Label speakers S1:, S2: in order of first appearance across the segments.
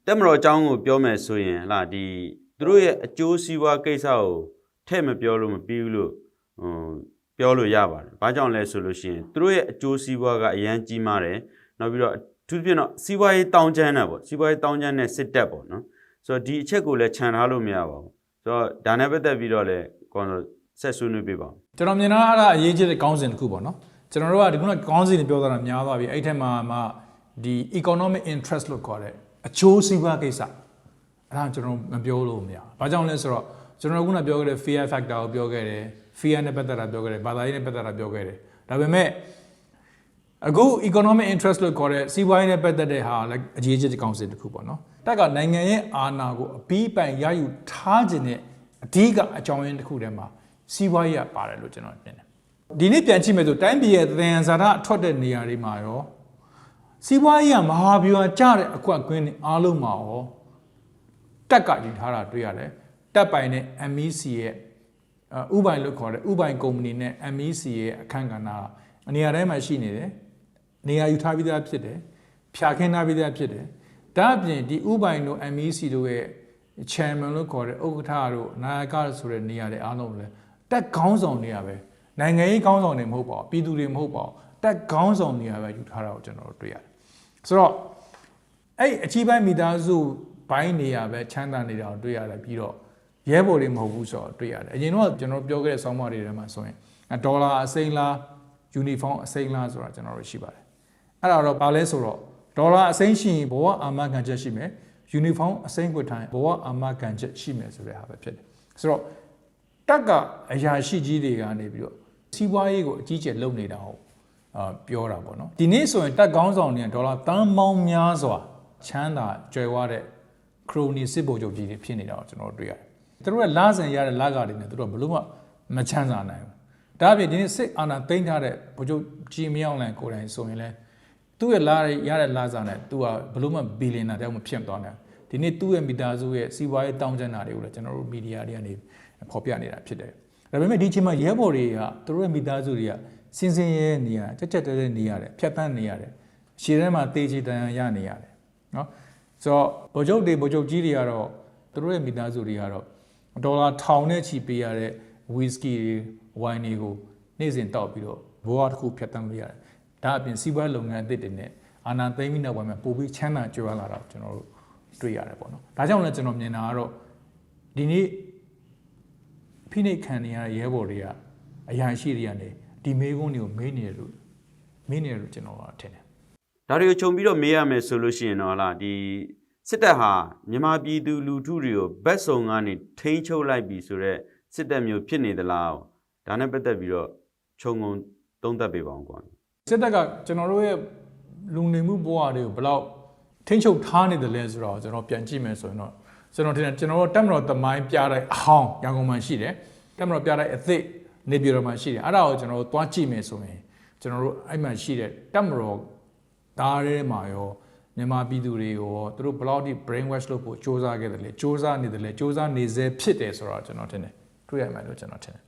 S1: တက်မတော်အကြောင်းကိုပြောမယ်ဆိုရင်လားဒီသူတို့ရဲ့အကျိုးစီးပွားကိစ္စကိုထည့်မပြောလို့မပြီးဘူးလို့ပြောလို့ရပါတယ်။ဘာကြောင့်လဲဆိုလို့ရှိရင်သူတို့ရဲ့အကျိုးစီးပွားကအရန်ကြီးမားတယ်။နောက်ပြီးတော့သူပြတော့စီးပွားရေးတောင်းကျမ်းတာပေါ့စီးပွားရေးတောင်းကျမ်းတဲ့စစ်တပ်ပေါ့နော်။ဆိုတော့ဒီအချက်ကိုလည်းခြံထားလို့မရပါဘူး။ဆိုတော့ဒါနဲ့ပတ်သက်ပြီးတော့လည်းကိုယ်ဆက်ဆွေးနွေးပြပါဦး
S2: ။ကျွန်တော်မြင်တာအဲ့ဒါအရေးကြီးတဲ့ကောင်းစဉ်တစ်ခုပေါ့နော်။ကျွန်တော်တို့ကဒီခုနကောင်းစဉ်တွေပြောတာများသွားပြီ။အဲ့ထက်မှာဒီ economic interest လို့ခေါ်တဲ့အကျိုးစီးပွားကိစ္စအဲ့ဒါကျွန်တော်မပြောလို့မရဘူး။ဘာကြောင့်လဲဆိုတော့ကျွန်တော်ခုနပြောခဲ့တဲ့ fear factor ကိုပြောခဲ့တယ် fear နဲ့ပတ်သက်တာပြောခဲ့တယ်ဘာသာရေးနဲ့ပတ်သက်တာပြောခဲ့တယ်ဒါပေမဲ့အခု economic interest လို့ခေါ်တဲ့စီးပွားရေးနဲ့ပတ်သက်တဲ့ဟာလည်းအရေးကြီးတဲ့ကောင်စစ်တစ်ခုပေါ့နော်တက်ကနိုင်ငံရဲ့အာဏာကိုအပြီးပိုင်ရယူထားခြင်းနဲ့အဓိကအကြောင်းရင်းတစ်ခုတည်းမှာစီးပွားရေးကပါတယ်လို့ကျွန်တော်မြင်တယ်ဒီနေ့ပြန်ကြည့်မယ်ဆိုတိုင်းပြည်ရဲ့သယံဇာတအထွက်တဲ့နေရာတွေမှာရောစီးပွားရေးကမဟာဗျူဟာကျတဲ့အကွက်ကွင်းတွေအားလုံးမှာရောတက်ကယူထားတာတွေ့ရတယ်တက်ပိုင်တဲ့ MEC ရဲ့ဥပိုင်လို့ခေါ်တဲ့ဥပိုင်ကုမ္ပဏီနဲ့ MEC ရဲ့အခန့်ကဏ္ဍအနေရာထဲမှာရှိနေတယ်နေရာယူထားပြီးသားဖြစ်တယ်ဖြာခင်းထားပြီးသားဖြစ်တယ်ဒါအပြင်ဒီဥပိုင်တို့ MEC တို့ရဲ့ chairman လို့ခေါ်တဲ့ဥက္ကဋ္ဌတို့နာယကဆိုတဲ့နေရာတွေအားလုံးလည်းတက်ခေါင်းဆောင်နေရပဲနိုင်ငံရေးခေါင်းဆောင်တွေမဟုတ်ပါဘူးပြည်သူတွေမဟုတ်ပါဘူးတက်ခေါင်းဆောင်နေရပဲယူထားတာကိုကျွန်တော်တို့တွေ့ရတယ်ဆိုတော့အဲ့အကြီးပိုင်းမိသားစုဘိုင်းနေရပဲချမ်းသာနေတာကိုတွေ့ရတယ်ပြီးတော့ရဲဘော်တွေမဟုတ်ဘူးဆိုတော့တွေ့ရတယ်အရင်တော့ကျွန်တော်ပြောခဲ့တဲ့ဆောင်းပါးတွေထဲမှာဆိုရင်ဒေါ်လာအစိမ်းလားယူနီဖောင်းအစိမ်းလားဆိုတာကျွန်တော်တို့ရှိပါတယ်အဲ့ဒါတော့ဘာလဲဆိုတော့ဒေါ်လာအစိမ်းရှိရင်ဘဝအာမခံချက်ရှိမယ်ယူနီဖောင်းအစိမ်းကွတ်ထိုင်ဘဝအာမခံချက်ရှိမယ်ဆိုတဲ့ဟာပဲဖြစ်တယ်ဆိုတော့တက်ကအရာရှိကြီးတွေကနေပြီးတော့စီးပွားရေးကိုအကြီးကျယ်လုပ်နေတာဟုတ်ပြောတာပေါ့နော်ဒီနေ့ဆိုရင်တက်ကောင်းဆောင်နေဒေါ်လာတန်ပေါင်းများစွာချမ်းသာကြွယ်ဝတဲ့ခရိုနီစစ်ဗိုလ်ချုပ်ကြီးတွေဖြစ်နေတာကိုကျွန်တော်တို့တွေ့ရတယ်သူတို့ကလာစင်ရတဲ့လာကားတွေနဲ့သူတို့ကဘလို့မှမချမ်းသာနိုင်ဘူးဒါအပြင်ဒီနေ့စစ်အာဏာသိမ်းထားတဲ့ဗိုလ်ချုပ်ကြီးမြောက်လိုင်ကိုယ်တိုင်ဆိုရင်လဲသူ့ရဲ့လာရတဲ့လာစာနဲ့သူကဘလို့မှဘီလီယံနာတောင်မဖြစ်သွားနိုင်ဒီနေ့သူ့ရဲ့မိသားစုရဲ့စီးပွားရေးတောင်းကျမ်းတာတွေကိုလည်းကျွန်တော်တို့မီဒီယာတွေကနေဖော်ပြနေတာဖြစ်တယ်ဒါပေမဲ့ဒီချိန်မှာရဲဘော်တွေကသူတို့ရဲ့မိသားစုတွေကစင်စင်ရဲနေရတက်တက်တဲနေရတယ်ဖြတ်တန်းနေရတယ်ရှေ့ထဲမှာတေးချီတန်ရနေရတယ်နော်ဆိုတော့ဗိုလ်ချုပ်ကြီးတွေကတော့သူတို့ရဲ့မိသားစုတွေကတော့ဒေါ်လာထောင်နဲ့ချီပေးရတဲ့ဝီစကီဝိုင်းတွေကိုနေ့စဉ်တောက်ပြီးတော့ဘဝတစ်ခုဖြတ်တန်းလို့ရတယ်ဒါအပြင်စီးပွားလုပ်ငန်းအသစ်တွေနဲ့အာဏာသိမ်းပြီးနောက်ပိုင်းမှာပိုပြီးချမ်းသာကြွယ်ဝလာတာကျွန်တော်တို့တွေ့ရတယ်ပေါ့နော်ဒါကြောင့်လည်းကျွန်တော်မြင်တာကတော့ဒီနေ့ဖိနှိပ်ခံနေရတဲ့ရဲဘော်တွေကအရာရှိတွေကနေဒီမေးခွန်းတွေကိုမေးနေတယ်လို့ကျွန်တော်ကထင်တယ်ဒ
S1: ါတွေကိုခြုံပြီးတော့မေးရမယ်ဆိုလို့ရှိရင်တော့လားဒီစစ်တပ်ဟာမြန်မာပြည်သူလူထုတွေကိုဘက်စုံကနေထိန်းချုပ်လိုက်ပြီဆိုတော့စစ်တပ်မျိုးဖြစ်နေသလားဒါနဲ့ပတ်သက်ပြီးတော့ခြုံငုံသုံးသပ်ပေးပါအောင်ကွာစ
S2: စ်တပ်ကကျွန်တော်တို့ရဲ့လူနေမှုဘဝတွေကိုဘယ်လောက်ထိန်းချုပ်ထားနေတယ်လဲဆိုတော့ကျွန်တော်ပြန်ကြည့်မယ်ဆိုရင်တော့ကျွန်တော်ထင်တယ်ကျွန်တော်တို့တက်မတော်သမိုင်းပြတဲ့အဟောင်းရန်ကုန်မှာရှိတယ်တက်မတော်ပြတဲ့အသစ်နေပြည်တော်မှာရှိတယ်အဲ့ဒါကိုကျွန်တော်တို့သွားကြည့်မယ်ဆိုရင်ကျွန်တော်တို့အဲ့မှာရှိတဲ့တက်မတော်သားထဲမှာရောမြန်မာပြည်သူတွေကိုသူတို့ဘယ်လောက်ထိ brain wash လုပ်ဖို့စ조사ခဲ့တယ်လဲစ조사နေတယ်လဲစ조사နေစေဖြစ်တယ်ဆိုတော့ကျွန်တော်ထင်တယ်တွေ့ရမယ်လို့ကျွန်တော်ထင်တယ်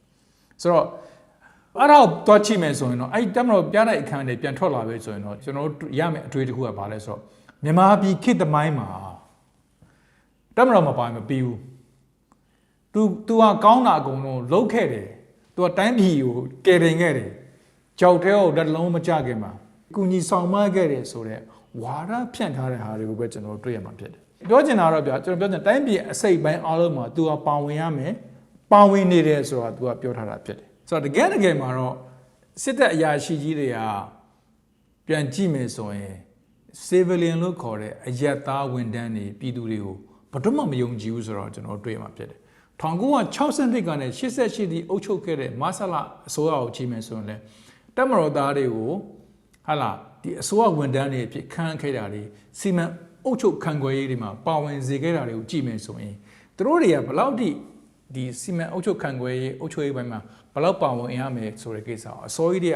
S2: ဆိုတော့အဲ့ဒါကိုတွားချိမယ်ဆိုရင်တော့အဲ့တက်မတော်ပြတဲ့အခန်းတွေပြန်ထွက်လာပြီဆိုရင်တော့ကျွန်တော်တို့ရမယ်အတွေ့အကြုံကဘာလဲဆိုတော့မြန်မာပြည်ခေတ်သမိုင်းမှာတက်မတော်မပိုင်မပြီးဘူးသူကကောင်းတာအကုန်လုံးလှုပ်ခဲ့တယ်သူကတိုင်းပြည်ကိုကယ်တင်ခဲ့တယ်ကြောက်ထဲကိုလက်လုံးမကျခင်မှာကုညီဆောင်မခဲ့တယ်ဆိုတော့ဝါဒဖြန့်ထားတဲ့ဟာတွေကိုပဲကျွန်တော်တွေ့ရမှာဖြစ်တယ်ပြောချင်တာတော့ဗျာကျွန်တော်ပြောချင်တိုင်းပြည်အစိတ်ပိုင်းအားလုံးမှာသူကပါဝင်ရမယ်ပါဝင်နေတယ်ဆိုတာသူကပြောထားတာဖြစ်တယ်ဆိုတော့တကယ်မှာတော့စစ်တပ်အရာရှိကြီးတွေကပြန်ကြည့်မယ်ဆိုရင် civilian လို့ခေါ်တဲ့အရက်သားဝန်ထမ်းတွေပြည်သူတွေကိုဘယ်တော့မှမယုံကြည်ဘူးဆိုတော့ကျွန်တော်တွေ့ရမှာဖြစ်တယ်1962ကနေ88ဒီအုပ်ချုပ်ခဲ့တဲ့မဆလာအစိုးရကိုကြည့်မယ်ဆိုရင်လည်းတပ်မတော်သားတွေကိုဟာလာဒီအစိုးရဝန်ထမ်းတွေအဖြစ်ခန့်ခဲ့တာတွေစီမံအုပ်ချုပ်ခံခွဲရေးတွေမှာပါဝင်စေခဲ့တာတွေကိုကြည့်မယ်ဆိုရင်သူတို့တွေကဘယ်လောက်ထိဒီစီမံအုပ်ချုပ်ခံခွဲရေးအုပ်ချုပ်ရေးပိုင်းမှာဘယ်လောက်ပါဝင်ရမယ်ဆိုတဲ့ကိစ္စအစိုးရတွေ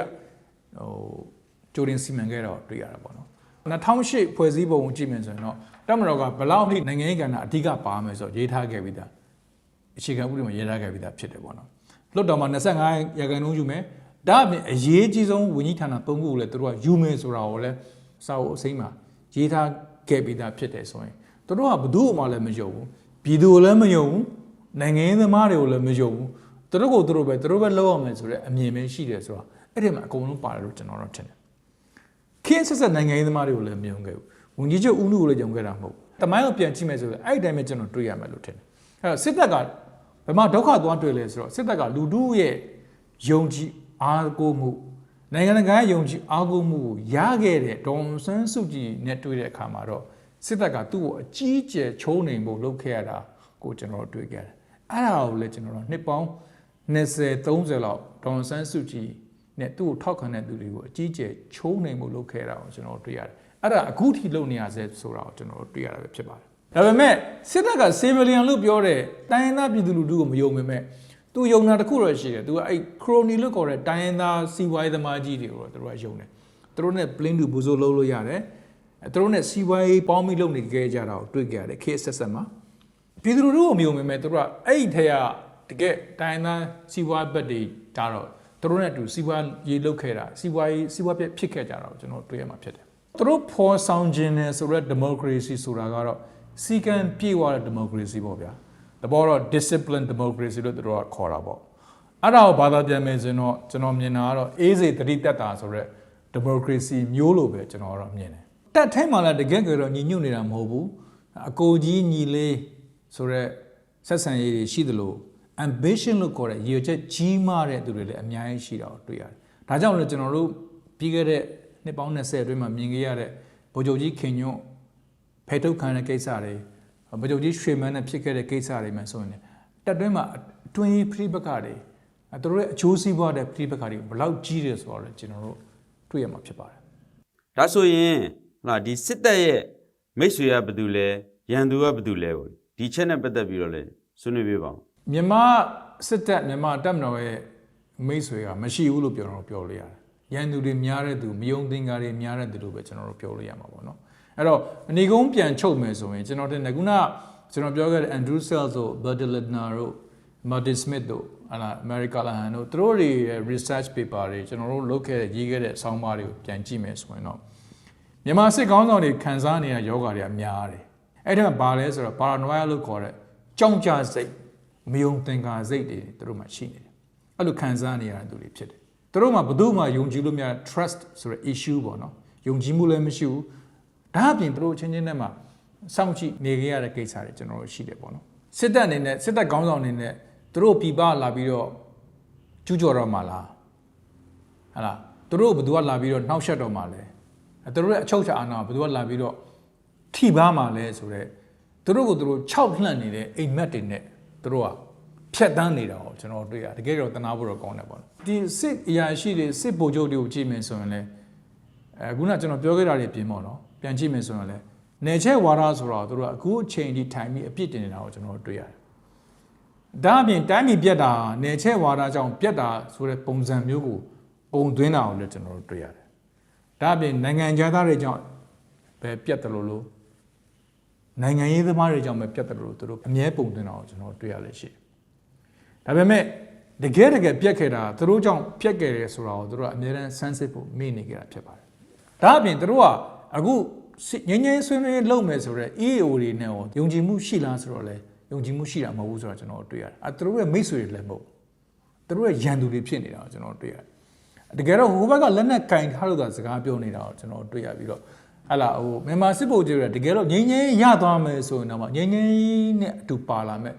S2: ကကြိုတင်စီမံခဲ့တော့တွေ့ရတာပေါ့နော်2008ဖွဲ့စည်းပုံကိုကြည့်မယ်ဆိုရင်တော့တပ်မတော်ကဘယ်လောက်ထိနိုင်ငံရေးကဏ္ဍအဓိကပါမယ်ဆိုတော့ရေးထားခဲ့ပြီးသားအခြေခံဥပဒေမှာရေးထားခဲ့ပြီးသားဖြစ်တယ်ပေါ့နော်လွှတ်တော်မှာ25ရာခိုင်နှုန်းယူမယ်ဒါအပြင်အရေးကြီးဆုံးဝန်ကြီးဌာန3ခုကိုလည်းသူတို့ကယူမယ်ဆိုတာကိုလည်းစာအုပ်အစိမ်းမှာရေးထားခဲ့ပြီးသားဖြစ်တယ်ဆိုရင် တို့ကဘသူ့မှလည်းမယုံဘူးပြည်သူလည်းမယုံဘူးနိုင်ငံရေးသမားတွေကိုလည်းမယုံဘူးတို့ကိုတို့ပဲလောက်အောင်မယ်ဆိုတဲ့အမြင်ပဲရှိတယ်ဆိုတော့အဲ့ဒီမှာအကုန်လုံးပါတယ်လို့ကျွန်တော်တို့ထင်တယ်ခင်းဆက်နိုင်ငံရေးသမားတွေကိုလည်းမယုံခဲ့ဘူးဝန်ကြီးချုပ်ဦးနုကိုလည်းယုံခဲ့တာမဟုတ်ဘူးတမိုင်းကိုပြန်ကြည့်မယ်ဆိုရင်အဲ့ဒီတိုင်းပဲကျွန်တော်တွေ့ရမယ်လို့ထင်တယ်အဲ့တော့စစ်တပ်ကဘယ်မှာဒုက္ခသွားတွေ့လဲဆိုတော့စစ်တပ်ကလူထုရဲ့ယုံကြည်အားကိုးမှုနိုင်ငံတကာယုံကြည်အားကိုးမှုကိုရခဲ့တဲ့ဒေါ်ဆန်းစုကြည်နဲ့တွေ့တဲ့အခါမှာတော့စစ်တပ်ကသူ့ကိုအကြီးကျယ်ချိုးနှိမ်ဖို့လုပ်ခဲ့ရတာကိုကျွန်တော်တွေ့ခဲ့တယ်အဲ့ဒါကိုလည်းကျွန်တော်တို့နှစ်ပေါင်း20 30လောက်ဒေါ်ဆန်းစုကြည်နဲ့သူ့ကိုထောက်ခံတဲ့သူတွေကိုအကြီးကျယ်ချိုးနှိမ်ဖို့လုပ်ခဲ့တာကိုကျွန်တော်တွေ့ရတယ်အဲ့ဒါအခုထိလုပ်နေရဆဲဆိုတာကိုကျွန်တော်တွေ့ရတာပဲဖြစ်ပါတယ်ဒါပေမဲ့စစ်တပ်ကစီဗီလီယန်လို့ပြောတဲ့တိုင်းရင်းသားပြည်သူလူထုကိုမယုံပေမဲ့သူယုံတာတစ်ခုတော့ရှိတယ်သူကအဲ့ခရိုနီလို့ခေါ်တဲ့တိုင်းရင်းသားစီးပွားရေးသမားကြီးတွေကိုတော့သူတို့ကယုံတယ်သူတို့နဲ့ plane to ဘူဆိုလုပ်လို့ရတယ်သူတို့နဲ့စီးပွားရေးပေါင်းပြီးလုပ်နေခဲ့ကြတာကိုတွေ့ကြရတယ်ခေတ်ဆက်ဆက်မှာပြည်သူလူထုကိုမယုံပေမဲ့သူတို့ကအဲ့ဒီထက်ကတကယ်တိုင်းရင်းသားစီးပွားဘက်တွေဒါတော့သူတို့နဲ့အတူစီးပွားရေးလုပ်ခဲ့တာစီးပွားပြက်ဖြစ်ခဲ့ကြတာကိုကျွန်တော်တွေ့ရမှာဖြစ်တယ်သူတို့ဖော်ဆောင်ခြင်းနဲ့ဆိုတဲ့ဒီမိုကရေစီဆိုတာကတော့စီကံပြေဝတဲ့ဒီမိုကရေစီပေါ့ဗျာတဘောတော့ discipline democracy လို့သူတို့ကခေါ်တာပေါ့အဲ့ဒါကိုဘာသာပြန်မယ်ဆိုရင်တော့ကျွန်တော်မြင်တာကတော့အေးစေတတိတက်တာဆိုတဲ့ democracy မျိုးလို့ပဲကျွန်တော်ကတော့မြင်တယ်တက်ထဲမှာလည်းတကယ်ကတော့ညီညွတ်နေတာမဟုတ်ဘူးအကိုကြီးညီလေးဆိုတဲ့ဆက်ဆံရေးတွေရှိသလို ambition လို့ခေါ်တဲ့ရည်ရွယ်ချက်ကြီးမားတဲ့သူတွေလည်းအများကြီးရှိတာကိုတွေ့ရတယ်ဒါကြောင့်လည်းကျွန်တော်တို့ပြီးခဲ့တဲ့နှစ်ပေါင်း20အတွင်းမှာမြင်ခဲ့ရတဲ့ဗိုလ်ချုပ်ကြီးခင်ညွန့်ဖယ်ထုတ်ခံတဲ့ကိစ္စတွေဗိုလ်ချုပ်ကြီးရွှေမန်းနဲ့ဖြစ်ခဲ့တဲ့ကိစ္စတွေမှဆိုရင်တက်တွင်းမှာအတွင်းပြိပက္ခတွေသူတို့ရဲ့အကျိုးစီးပွားတဲ့ပြိပက္ခတွေဘယ်လောက်ကြီးတယ်ဆိုတော့လည်းကျွန်တော်တို့တွေ့ရမှာဖြစ်ပါတယ်
S1: ။ဒါဆိုရင်ဟုတ်လားဒီစစ်တပ်ရဲ့မိတ်ဆွေကဘယ်သူလဲရန်သူကဘယ်သူလဲပေါ့ဒီချက်နဲ့ပတ်သက်ပြီးတော့လည်းဆွေးနွေးပြပါဦး
S2: ။မြန်မာစစ်တပ်မြန်မာတပ်မတော်ရဲ့မိတ်ဆွေကမရှိဘူးလို့ပြောလို့ရတယ်။ရန်သူတွေများတဲ့သူမယုံသင်္ကာတွေများတဲ့သူလို့ပဲကျွန်တော်တို့ပြောလို့ရမှာပေါ့နော်။အဲ့တော့အနေကုန်းပြန်ချုပ်မယ်ဆိုရင်ကျွန်တော်တင်တယ်ခုနကျွန်တော်ပြောခဲ့တဲ့ Andrew Sells တို့ Bertil Lintner တို့ Martin Smith တို့America လာဟန်တို့သူတို့တွေရဲ့ research paper တွေကျွန်တော်တို့လုပ်ခဲ့တဲ့ရေးခဲ့တဲ့ဆောင်းပါးတွေကိုပြန်ကြည့်မယ်ဆိုရင်တော့မြန်မာစစ်ကောင်းဆောင်တွေခံစားနေတဲ့ယောဂတွေကများတယ်။အဲ့ဒါဘာလဲဆိုတော့ paranoia လို့ခေါ်တဲ့ကြောက်ကြစိတ်မယုံသင်္ကာစိတ်တွေသူတို့မှရှိနေတယ်။အဲ့လိုခံစားနေရတဲ့သူတွေဖြစ်တယ်။သူတို့မှဘယ်သူမှယုံကြည်လို့မရ trust ဆိုတဲ့ issue ပေါ့နော်။ယုံကြည်မှုလည်းမရှိဘူး။ဒါအပြင်သူတို့ချင်းချင်းနဲ့မှစောင့်ကြည့်နေကြရတဲ့ကိစ္စတွေကျွန်တော်တို့ရှိတယ်ပေါ့နော်။စစ်တပ်အနေနဲ့စစ်တပ်ကောင်းဆောင်အနေနဲ့သူတို့ပြပလာပြီးတော့ကျူးကျော်တော့မှလားဟလားသူတို့ဘယ်သူကလာပြီးတော့နှောက်ယှက်တော့မှလဲသူတို့ရဲ့အချုပ်ချာအာဏာဘယ်သူကလာပြီးတော့ထိပါမှလဲဆိုတော့သူတို့ကိုသူတို့6လှန့်နေတဲ့အိမ်မက်တွေနဲ့သူတို့ကဖြတ်တန်းနေတာကိုကျွန်တော်တွေ့ရတကယ်တော့တနာဖို့တော့ကောင်းတယ်ပေါ့နော်ဒီစစ်အရာရှိတွေစစ်ဗိုလ်ချုပ်တွေကိုကြည့်မယ်ဆိုရင်လည်းခုနကျွန်တော်ပြောခဲ့တာတွေပြင်ပေါ့နော်ပြန်ကြည့်မယ်ဆိုရင်လည်းနယ်ချဲဝါဒဆိုတော့သူတို့ကအခုအချိန်ဒီထိုင်ပြီးအပြစ်တင်နေတာကိုကျွန်တော်တွေ့ရတယ်ဒါအပြင်တိုင်းပြည်ပြက်တာနယ်ချဲဝါဒကြောင့်ပြက်တာဆိုတဲ့ပုံစံမျိုးကိုပုံသွင်းတာကိုလည်းကျွန်တော်တို့တွေ့ရတယ်ဒါအပြင်နိုင်ငံသားတွေကြောင့်ပဲပြက်တယ်လို့နိုင်ငံရေးသမားတွေကြောင့်ပဲပြက်တယ်လို့သူတို့အမြဲပုံသွင်းတာကိုကျွန်တော်တွေ့ရလို့ရှိတယ်ဒါပေမဲ့တကယ်ပြက်ခဲ့တာသူတို့ကြောင့်ပြက်ခဲ့တယ်ဆိုတာကိုသူတို့ကအမြဲတမ်းဆန်းစစ်ဖို့မေ့နေကြတာဖြစ်ပါတယ်ဒါအပြင်သူတို့ကအခုငင်းငင်းဆွေးနွေးလုပ်မယ်ဆိုတော့ EAO တွေနဲ့ရောယုံကြည်မှုရှိလားဆိုတော့လေယုံကြည်မှုရှိတာမဟုတ်ဘူးဆိုတော့ကျွန်တော်တွေ့ရတယ်သူတို့ရဲ့မိတ်ဆွေတွေလည်းမဟုတ်သူတို့ရဲ့ရန်သူတွေဖြစ်နေတာကိုကျွန်တော်တွေ့ရတယ်တကယ်တော့ဟိုဘက်ကလက်နက်ကင်ထားလို့သာစကားပြောနေတာကိုကျွန်တော်တွေ့ရပြီးတော့ဟလာဟိုမြန်မာစစ်ဗိုလ်ချုပ်တွေတကယ်တော့ငင်းငင်းရသွားမယ်ဆိုရင်တော့ငင်းငင်းနဲ့အတူပါလာမဲ့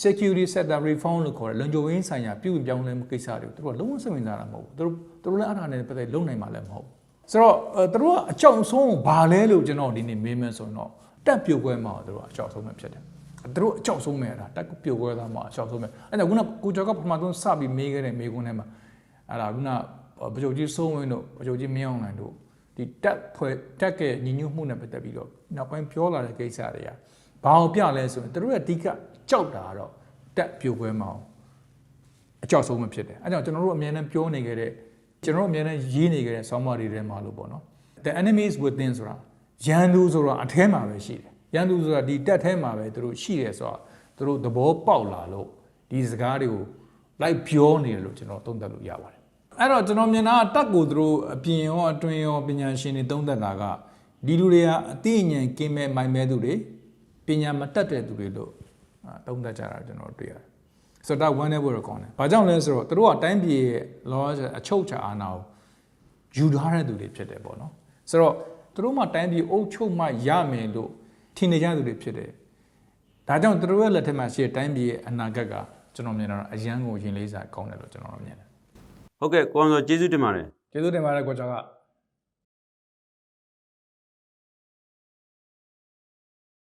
S2: security sector reform လို့ခေါ်တဲ့လုံခြုံရေးဆိုင်ရာပြုပြင်ပြောင်းလဲမှုကိစ္စတွေကိုသူတို့ကလုံးဝစိတ်ဝင်စားတာမဟုတ်ဘူးသူတို့လည်းအဲ့ဒါနဲ့ပတ်သက်လုံနိုင်မှာလည်းမဟုတ်ဆိုတော့သူတို့ကအကြောက်ဆုံးဘာလဲလို့ကျွန်တော်ဒီနေ့မေးမယ်ဆိုရင်တော့တက်ပြိုကွဲမှာသူတို့ကအကြောက်ဆုံးပဲဖြစ်တယ်သူတို့အကြောက်ဆုံးမဲ့တာတက်ပြိုကွဲသားမှာအကြောက်ဆုံးမဲ့အဲ့ဒါခုနကိုကျော်ကပထမဆုံးစပြီးမေးခဲ့တဲ့မေးခွန်းထဲမှာအဲ့ဒါခုနဗကြုတ်ကြီးစိုးဝင်းတို့ဗကြုတ်ကြီးမင်းအောင်လှိုင်တို့ဒီတက်ကညီညွတ်မှုနဲ့ပတ်သက်ပြီးတော့နောက်ပိုင်းပြောလာတဲ့ကိစ္စတွေကဘာအောင်ပြလဲဆိုရင်သူတို့ရဲ့အဓိကကြောက်တာကတော့တက်ပြိုကွဲမှာအကြောက်ဆုံးပဲဖြစ်တယ်အဲ့ကြောင့်ကျွန်တော်တို့အမြဲတမ်းပြောနေခဲ့တဲ့ကျွန်တော်အမြဲတမ်းရေးနေခဲ့တဲ့ဆောင်းပါးတွေထဲမှာလို့ပေါ့နော် the enemies within ဆိုတာရန်သူဆိုတာအထဲမှာပဲရှိတယ်ရန်သူဆိုတာဒီတက်ထဲမှာပဲသူတို့ရှိတယ်ဆိုတာသူတို့သဘောပေါက်လာလို့ဒီစကားတွေကိုလိုက်ပြောနေတယ်လို့ကျွန်တော်သုံးသပ်လို့ရပါတယ်အဲ့တော့ကျွန်တော်မြင်တာတက်ကိုသူတို့အပြင်ရောအတွင်းရောပညာရှင်တွေသုံးသပ်တာကဒီလူတွေကအသိဉာဏ်ကင်းမဲ့မိုင်မဲသူတွေ ပညာမတတ်တဲ့သူတွေလို့တုံးတတ်ကြတာကျွန်တော်တွေ့ရတယ်ဆိုတော့ဒါဝမ်းနေဖို့ရကောင်းတယ်ဘာကြောင့်လဲဆိုတော့သူတို့ကတိုင်းပြည်ရဲ့လောအချုပ်ချာအာဏာကိုယူထားတဲ့သူတွေဖြစ်တယ်ပေါ့နော်ဆိုတော့သူတို့မှတိုင်းပြည်အုပ်ချုပ်မှရမယ်လို့ထင်နေကြသူတွေဖြစ်တယ်ဒါကြောင့်သူတို့ရဲ့လက်ထက်မှာရှိတဲ့တိုင်းပြည်ရဲ့အနာဂတ်ကကျွန်တော်မြင်တာအရန်ကိုရင်လေးစားကောင်းတယ်လို့ကျွန်တော်မြင်တယ်
S1: ဟုတ်ကဲ့ကိုအောင်စောကျေးဇူးတင်ပါတယ်
S2: ကျေးဇူးတင်ပါတယ်ကိုကျော်က